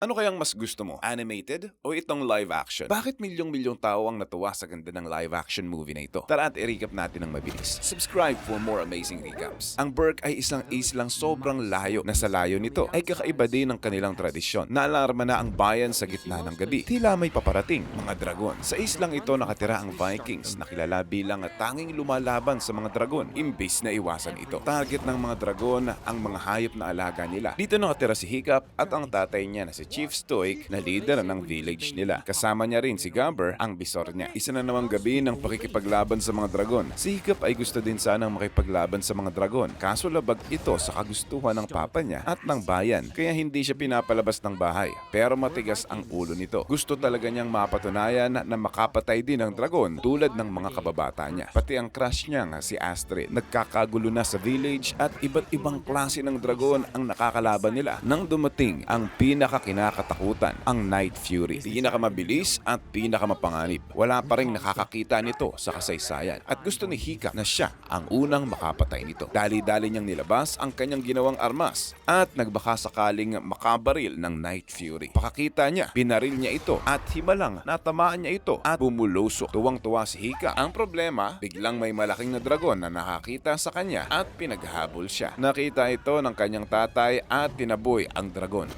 Ano kayang mas gusto mo? Animated o itong live action? Bakit milyong-milyong tao ang natuwa sa ganda ng live action movie na ito? Tara at i-recap natin ng mabilis. Subscribe for more amazing recaps. Ang Berk ay isang islang sobrang layo na sa layo nito ay kakaiba din ng kanilang tradisyon. Naalarma na ang bayan sa gitna ng gabi. Tila may paparating, mga dragon. Sa islang ito nakatira ang Vikings na kilala bilang tanging lumalaban sa mga dragon. Imbis na iwasan ito. Target ng mga dragon ang mga hayop na alaga nila. Dito nakatira si Hiccup at ang tatay niya na si Chief Stoic na leader ng village nila. Kasama niya rin si Gobber, ang bisor niya. Isa na namang gabi ng pakikipaglaban sa mga dragon. Si Hiccup ay gusto din sanang makipaglaban sa mga dragon. Kaso labag ito sa kagustuhan ng papa niya at ng bayan. Kaya hindi siya pinapalabas ng bahay. Pero matigas ang ulo nito. Gusto talaga niyang mapatunayan na makapatay din ng dragon tulad ng mga kababata niya. Pati ang crush niya nga si Astrid. Nagkakagulo na sa village at iba't ibang klase ng dragon ang nakakalaban nila. Nang dumating ang pinakakinakatakutan, ang Night Fury. Pinakamabilis at pinakamapanganib. Wala pa ring nakakakita nito sa kasaysayan. At gusto ni Hiccup na siya ang unang makapatay nito. Dali-dali niyang nilabas ang kanyang ginawang armas at nagbaka sakaling makabaril ng Night Fury. Pakakita niya, binaril niya ito at himalang natamaan niya ito at bumulusok. Tuwang-tuwa si Hiccup. Ang problema, biglang may malaking na dragon na nakakita sa kanya at pinaghabol siya. Nakita ito ng kanyang tatay at tinaboy ang dragon.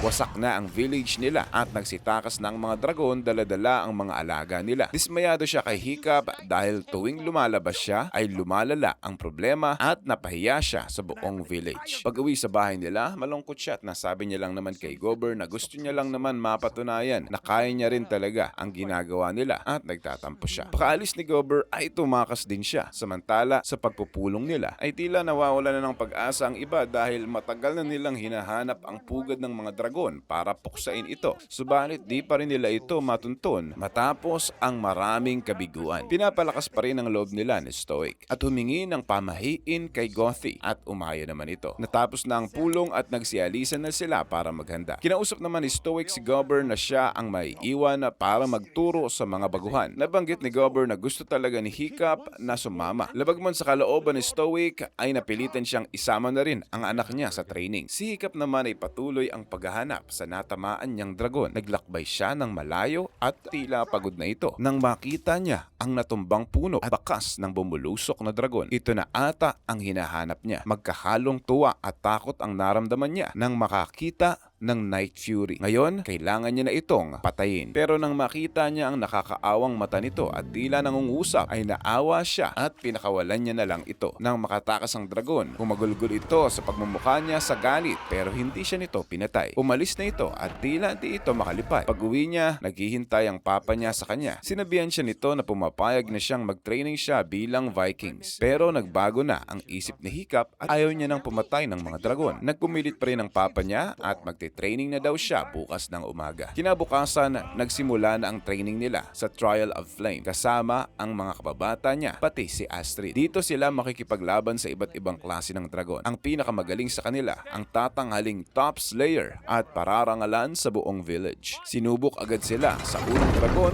Wasak na ang village nila at nagsitakas ng mga dragon, dala-dala ang mga alaga nila. Dismayado siya kay Hiccup dahil tuwing lumalabas siya ay lumalala ang problema at napahiya siya sa buong village. Pag-uwi sa bahay nila, malungkot siya at nasabi niya lang naman kay Gobber na gusto niya lang naman mapatunayan na kaya niya rin talaga ang ginagawa nila at nagtatampo siya. Pakaalis ni Gobber ay tumakas din siya. Samantala sa pagpupulong nila ay tila nawawala na ng pag-asa ang iba dahil matagal na nilang hinahanap ang pugad ng mga dragon para puksain ito. Subalit di pa rin nila ito matunton matapos ang maraming kabiguan. Pinapalakas pa rin ang loob nila ni Stoic at humingi ng pamahiin kay Gothy at umaya naman ito. Natapos na ang pulong at nagsialisan na sila para maghanda. Kinausap naman ni Stoic si Gobber na siya ang maiiwan para magturo sa mga baguhan. Nabanggit ni Gobber na gusto talaga ni Hiccup na sumama. Labagman sa kalooban ni Stoic ay napilitan siyang isama na rin ang anak niya sa training. Si Hiccup naman ay patuloy ang paghahanap sa natamaan niyang dragon. Naglakbay siya ng malayo at tila pagod na ito nang makita niya ang natumbang puno at bakas ng bumulusok na dragon. Ito na ata ang hinahanap niya. Magkahalong tuwa at takot ang naramdaman niya nang makakita ng Night Fury. Ngayon, kailangan niya na itong patayin. Pero nang makita niya ang nakakaawang mata nito at tila nangungusap, ay naawa siya at pinakawalan niya na lang ito. Nang makatakas ang dragon, humagulgol ito sa pagmumukha niya sa galit pero hindi siya nito pinatay. Umalis na ito at tila di ito makalipad. Pag-uwi niya, naghihintay ang papa niya sa kanya. Sinabihan siya nito na pumapayag na siyang mag-training siya bilang Vikings. Pero nagbago na ang isip ni Hiccup at ayaw niya nang pumatay ng mga dragon. Nagpumilit pa rin ang papa niya at training na daw siya bukas ng umaga. Kinabukasan, nagsimula na ang training nila sa Trial of Flame kasama ang mga kababata niya, pati si Astrid. Dito sila makikipaglaban sa iba't ibang klase ng dragon. Ang pinakamagaling sa kanila, ang tatanghaling top slayer at pararangalan sa buong village. Sinubok agad sila sa unang dragon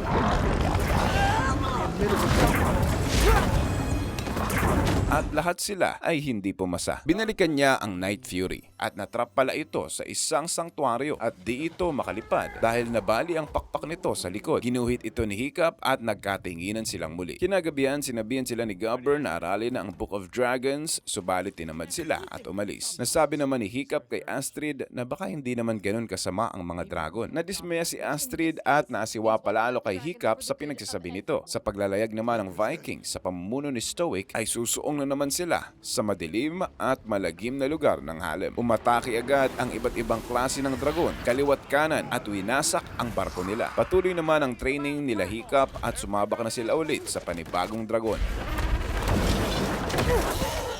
at lahat sila ay hindi pumasa. Binalikan niya ang Night Fury at natrap pala ito sa isang sanktuaryo at di ito makalipad dahil nabali ang pakpak nito sa likod. Ginuhit ito ni Hiccup at nagkatinginan silang muli. Kinagabihan, sinabihan sila ni Gobber na aralin ang Book of Dragons, subalit tinamad sila at umalis. Nasabi naman ni Hiccup kay Astrid na baka hindi naman ganun kasama ang mga dragon. Nadismaya si Astrid at naasiwa palalo kay Hiccup sa pinagsasabi nito. Sa paglalayag naman ng Vikings sa pamumuno ni Stoic ay susuong na naman sila sa madilim at malagim na lugar ng Halem. Umatake agad ang iba't ibang klase ng dragon, kaliwat kanan at winasak ang barko nila. Patuloy naman ang training nila Hiccup at sumabak na sila ulit sa panibagong dragon.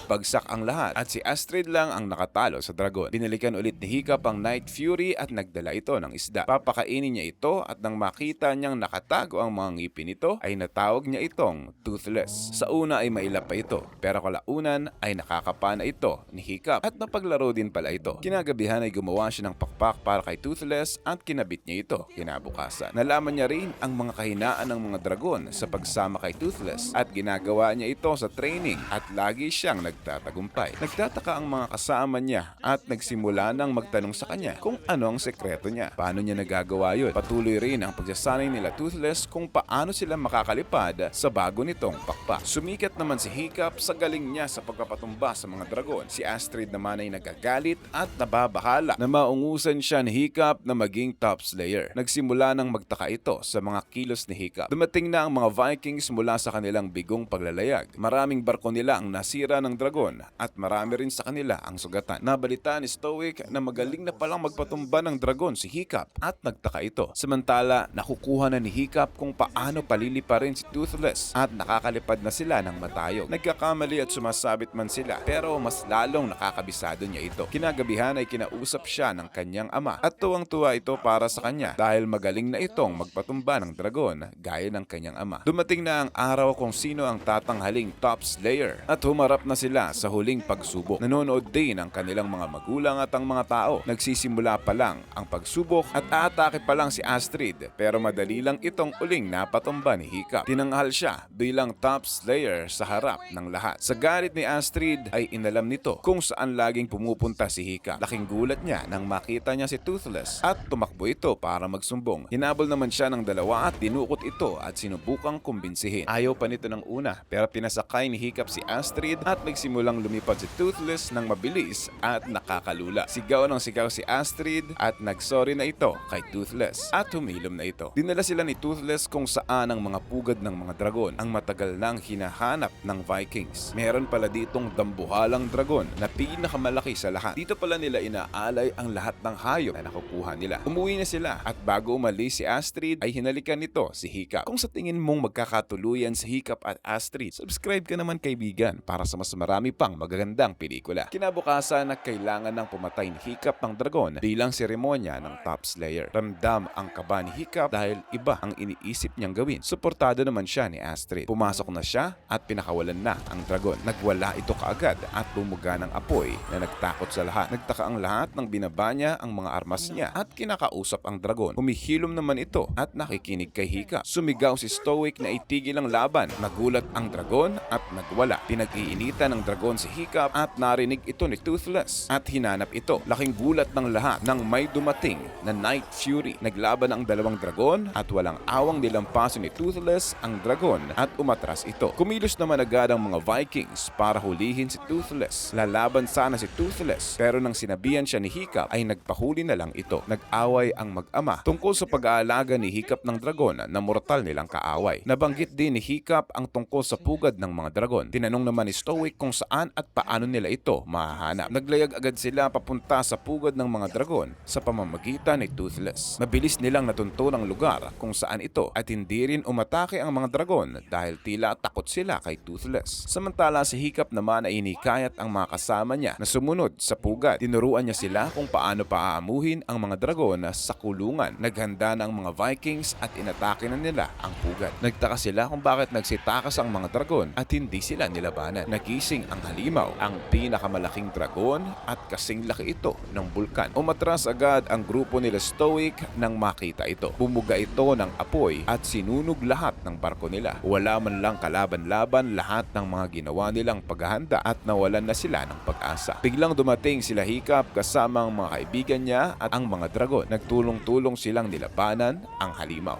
Bagsak ang lahat at si Astrid lang ang nakatalo sa dragon. Binalikan ulit ni Hiccup ang Night Fury at nagdala ito ng isda. Papakainin niya ito at nang makita niyang nakatago ang mga ngipin nito ay natawag niya itong Toothless. Sa una ay mailap pa ito pero kalaunan ay nakakapana ito ni Hiccup at napaglaro din pala ito. Kinagabihan ay gumawa siya ng pakpak para kay Toothless at kinabit niya ito. Kinabukasan, nalaman niya rin ang mga kahinaan ng mga dragon sa pagsama kay Toothless at ginagawa niya ito sa training at lagi siyang nagtatagumpay. Nagtataka ang mga kasama niya at nagsimula nang magtanong sa kanya kung ano ang sekreto niya. Paano niya nagagawa yun? Patuloy rin ang pagsasanay nila Toothless kung paano sila makakalipad sa bago nitong pakpak. Sumikat naman si Hiccup sa galing niya sa pagpapatumba sa mga dragon. Si Astrid naman ay nagagalit at nababahala na maungusan siya ni Hiccup na maging top slayer. Nagsimula nang magtaka ito sa mga kilos ni Hiccup. Dumating na ang mga Vikings mula sa kanilang bigong paglalayag. Maraming barko nila ang nasira ng dragon at marami rin sa kanila ang sugatan. Nabalita ni Stoic na magaling na palang magpatumba ng dragon si Hiccup at nagtaka ito. Samantala, nakukuha na ni Hiccup kung paano paliliparin si Toothless at nakakalipad na sila ng matayog. Nagkakamali at sumasabit man sila pero mas lalong nakakabisado niya ito. Kinagabihan ay kinausap siya ng kanyang ama at tuwang-tuwa ito para sa kanya dahil magaling na itong magpatumba ng dragon gaya ng kanyang ama. Dumating na ang araw kung sino ang tatanghaling top slayer at humarap na sila sa huling pagsubok. Nanonood din ang kanilang mga magulang at ang mga tao. Nagsisimula pa lang ang pagsubok at aatake pa lang si Astrid pero madali lang itong uling napatumba ni Hiccup. Tinanghal siya bilang top slayer sa harap ng lahat. Sa galit ni Astrid ay inalam nito kung saan laging pumupunta si Hiccup. Laking gulat niya nang makita niya si Toothless at tumakbo ito para magsumbong. Hinabol naman siya ng dalawa at dinukot ito at sinubukang kumbinsihin. Ayaw pa nito ng una pero pinasakay ni Hiccup si Astrid at nagsimulang lumipad si Toothless ng mabilis at nakakalula. Sigaw ng sigaw si Astrid at nagsorry na ito kay Toothless at humilom na ito. Dinala sila ni Toothless kung saan ang mga pugad ng mga dragon ang matagal nang hinahanap ng Vikings. Meron pala ditong dambuhalang dragon na pinakamalaki sa lahat. Dito pala nila inaalay ang lahat ng hayop na nakukuha nila. Umuwi na sila at bago umalis si Astrid ay hinalikan nito si Hiccup. Kung sa tingin mong magkakatuluyan si Hiccup at Astrid, subscribe ka naman kaibigan para sa mas marami pang magagandang pelikula. Kinabukasan na kailangan ng pumatay ni Hiccup ng dragon bilang seremonya ng top slayer. Ramdam ang kaba ni Hiccup dahil iba ang iniisip niyang gawin. Suportado naman siya ni Astrid. Pumasok na siya at pinakawalan na ang dragon. Nagwala ito kaagad at bumuga ng apoy na nagtakot sa lahat. Nagtaka ang lahat nang binaba niya ang mga armas niya at kinakausap ang dragon. Humihilom naman ito at nakikinig kay Hiccup. Sumigaw si Stoic na itigil ang laban. Nagulat ang dragon at nagwala. Pinag-iinitan ng dragon si Hiccup at narinig ito ni Toothless at hinanap ito. Laking gulat ng lahat nang may dumating na Night Fury. Naglaban ang dalawang dragon at walang awang nilampaso ni Toothless ang dragon at umatras ito. Kumilos naman agad ang mga Vikings para hulihin si Toothless. Lalaban sana si Toothless pero nang sinabihan siya ni Hiccup ay nagpahuli na lang ito. Nag-away ang mag-ama tungkol sa pag-aalaga ni Hiccup ng dragon na mortal nilang kaaway. Nabanggit din ni Hiccup ang tungkol sa pugad ng mga dragon. Tinanong naman ni Stoic kung saan at paano nila ito mahahanap. Naglayag agad sila papunta sa pugad ng mga dragon sa pamamagitan ni Toothless. Mabilis nilang natunto ang lugar kung saan ito at hindi rin umatake ang mga dragon dahil tila takot sila kay Toothless. Samantala si Hiccup naman ay inikayat ang mga kasama niya na sumunod sa pugad. Tinuruan niya sila kung paano paaamuhin ang mga dragon sa kulungan. Naghanda na ang mga Vikings at inatake na nila ang pugad. Nagtaka sila kung bakit nagsitakas ang mga dragon at hindi sila nilabanan. Nagising ang halimaw, ang pinakamalaking dragon at kasing laki ito ng bulkan. Umatras agad ang grupo nila Stoic nang makita ito. Bumuga ito ng apoy at sinunog lahat ng barko nila. Wala man lang kalaban-laban lahat ng mga ginawa nilang paghahanda at nawalan na sila ng pag-asa. Biglang dumating sila Hiccup kasama ang mga kaibigan niya at ang mga dragon. Nagtulong-tulong silang nilabanan ang halimaw.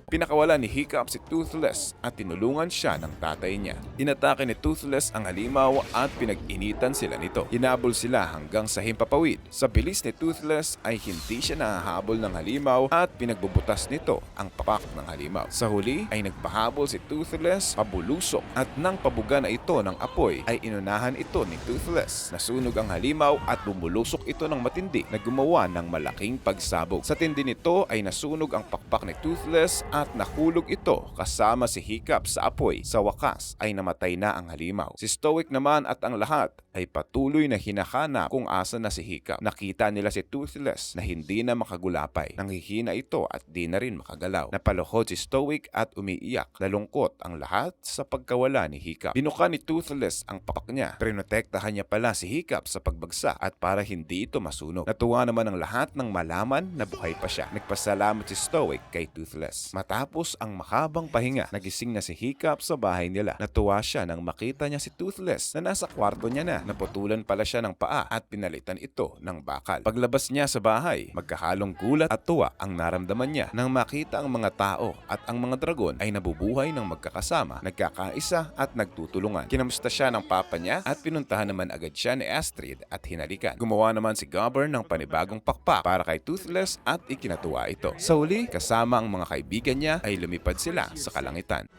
Pinakawala ni Hiccup si Toothless at tinulungan siya ng tatay niya. Inatake ni Toothless ang halimaw at pinag-initan sila nito. Hinabol sila hanggang sa himpapawid. Sa bilis ni Toothless ay hindi siya nahahabol ng halimaw at pinagbubutas nito ang papak ng halimaw. Sa huli ay nagpahabol si Toothless pabulusok at nang pabuga na ito ng apoy ay inunahan ito ni Toothless. Nasunog ang halimaw at bumulusok ito ng matindi na gumawa ng malaking pagsabog. Sa tindi nito ay nasunog ang pakpak ni Toothless at nahulog ito kasama si Hiccup sa apoy. Sa wakas ay namatay na ang halimaw. Si Stoic naman at ang lahat ay patuloy na hinahanap kung asa na si Hiccup. Nakita nila si Toothless na hindi na makagulapay. Nanghihina ito at di na rin makagalaw. Napaluhod si Stoic at umiiyak. Nalungkot ang lahat sa pagkawala ni Hiccup. Binuka ni Toothless ang papak niya. Prinotektahan niya pala si Hiccup sa pagbagsak at para hindi ito masunog. Natuwa naman ang lahat nang malaman na buhay pa siya. Nagpasalamat si Stoic kay Toothless. Matapos ang mahabang pahinga, nagising na si Hiccup sa bahay nila. Natuwa siya nang makita niya si Toothless na nasa kwarto niya na. Naputulan pala siya ng paa at pinalitan ito ng bakal. Paglabas niya sa bahay, magkahalong gulat at tuwa ang naramdaman niya nang makita ang mga tao at ang mga dragon ay nabubuhay ng magkakasama, nagkakaisa at nagtutulungan. Kinamusta siya ng papa niya at pinuntahan naman agad siya ni Astrid at hinalikan. Gumawa naman si Gobber ng panibagong pakpak para kay Toothless at ikinatuwa ito. Sa huli, kasama ang mga kaibigan niya ay lumipad sila sa kalangitan.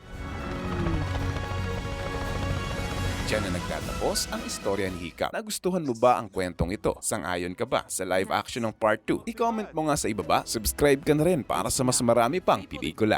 Diyan na nagtatapos ang istorya ni Hiccup. Nagustuhan mo ba ang kwentong ito? Sang-ayon ka ba sa live action ng part 2? I-comment mo nga sa ibaba. Subscribe ka na rin para sa mas marami pang pelikula.